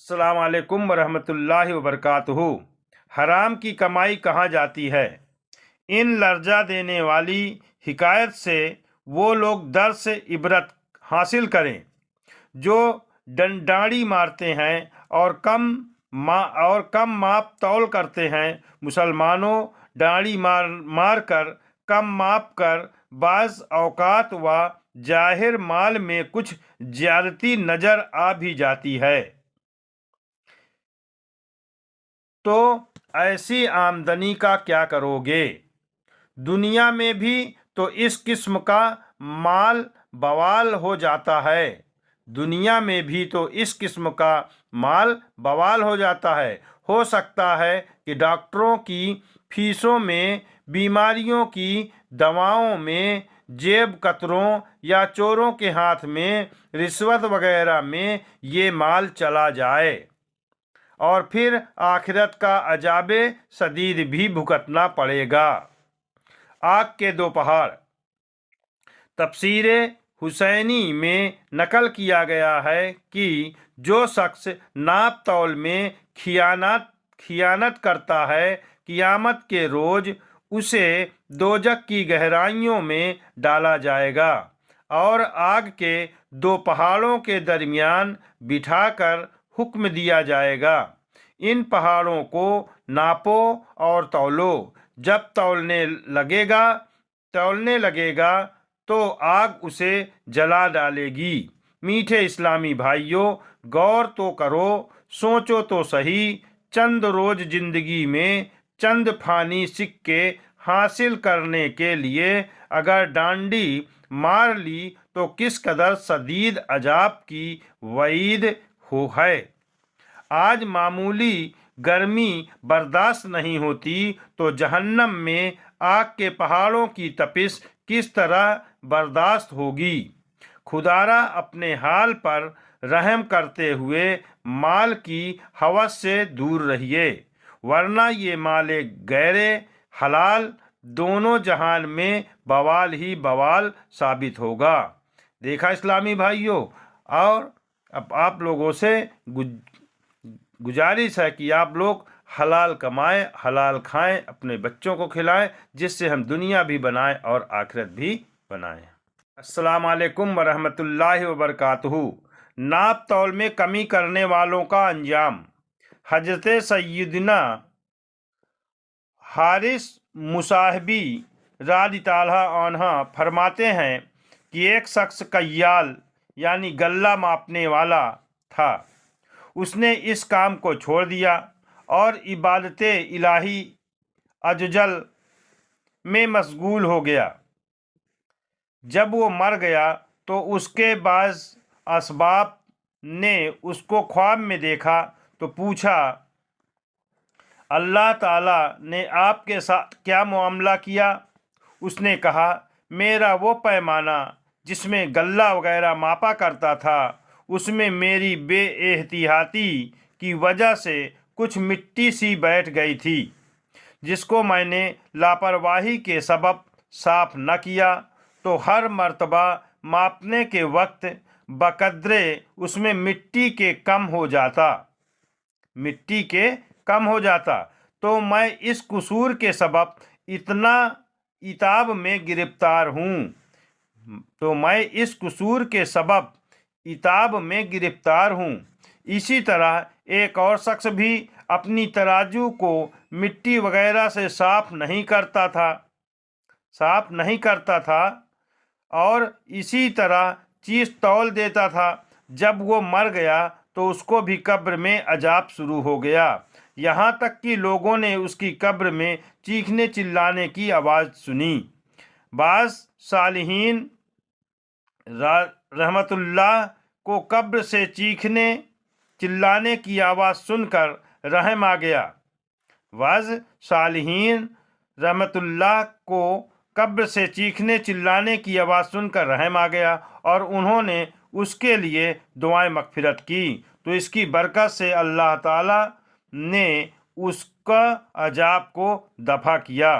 अस्सलाम वालेकुम वरहमतुल्लाहि वबरकातुहू। हराम की कमाई कहाँ जाती है। इन लर्जा देने वाली हिकायत से वो लोग दर्स से इबरत हासिल करें जो डंडाड़ी मारते हैं और कम माप तौल करते हैं। मुसलमानों, डाड़ी मार कर कम माप कर बाज़ औकात व जाहिर माल में कुछ ज्यादती नजर आ भी जाती है, तो ऐसी आमदनी का क्या करोगे। दुनिया में भी तो इस किस्म का माल बवाल हो जाता है। दुनिया में भी तो इस किस्म का माल बवाल हो जाता है। हो सकता है कि डॉक्टरों की फीसों में, बीमारियों की दवाओं में, जेब कतरों या चोरों के हाथ में, रिश्वत वगैरह में ये माल चला जाए और फिर आखिरत का अजाबे सदीद भी भुगतना पड़ेगा। आग के दो पहाड़। तफसीर हुसैनी में नकल किया गया है कि जो शख्स नाप तौल में खियानत करता है, क़ियामत के रोज़ उसे दोजख की गहराइयों में डाला जाएगा और आग के दो पहाड़ों के दरमियान बिठाकर हुक्म दिया जाएगा, इन पहाड़ों को नापो और तौलो। जब तौलने लगेगा तो आग उसे जला डालेगी। मीठे इस्लामी भाइयों, गौर तो करो, सोचो तो सही। चंद रोज जिंदगी में चंद फानी सिक्के हासिल करने के लिए अगर डांडी मार ली तो किस कदर शदीद अजाब की वईद है। आज मामूली गर्मी बर्दाश्त नहीं होती तो जहन्नम में आग के पहाड़ों की तपिश किस तरह बर्दाश्त होगी। खुदारा अपने हाल पर रहम करते हुए माल की हवस से दूर रहिए, वरना ये माले गैरे हलाल दोनों जहान में बवाल ही बवाल साबित होगा। देखा इस्लामी भाइयों, और अब आप लोगों से गुजारिश है कि आप लोग हलाल कमाएं, हलाल खाएं, अपने बच्चों को खिलाएं, जिससे हम दुनिया भी बनाएं और आखिरत भी बनाएं। अस्सलाम वालेकुम वरहमतुल्लाहि वबरकातुहू। नाप तौल में कमी करने वालों का अंजाम। हजरत सैयदना हारिस मुसाहबी रज़ियल्लाहु अन्हु फरमाते हैं कि एक शख्स कय्याल यानी गल्ला मापने वाला था। उसने इस काम को छोड़ दिया और इबादत इलाही अज्जल में मशगूल हो गया। जब वो मर गया तो उसके बाज़ असबाब ने उसको ख्वाब में देखा तो पूछा, अल्लाह ताला ने आपके साथ क्या मामला किया। उसने कहा, मेरा वो पैमाना जिसमें गल्ला वगैरह मापा करता था, उसमें मेरी बेएहतियाती की वजह से कुछ मिट्टी सी बैठ गई थी, जिसको मैंने लापरवाही के सबब साफ न किया, तो हर मर्तबा मापने के वक्त बकद्रे उसमें मिट्टी के कम हो जाता, तो मैं इस कसूर के सबब इतना इताब में गिरफ्तार हूँ। इसी तरह एक और शख्स भी अपनी तराजू को मिट्टी वगैरह से साफ नहीं करता था और इसी तरह चीज़ तौल देता था। जब वो मर गया तो उसको भी कब्र में अजाब शुरू हो गया, यहाँ तक कि लोगों ने उसकी कब्र में चीखने चिल्लाने की आवाज़ सुनी। बाज़ सालिहीन रहमतुल्लाह को कब्र से चीखने चिल्लाने की आवाज़ सुनकर रहम आ गया। बाज़ सालिहीन रहमतुल्लाह को कब्र से चीखने चिल्लाने की आवाज़ सुनकर रहम आ गया और उन्होंने उसके लिए दुआएं मग़फ़िरत की, तो इसकी बरकत से अल्लाह ताला ने उसका अजाब को दफ़ा किया।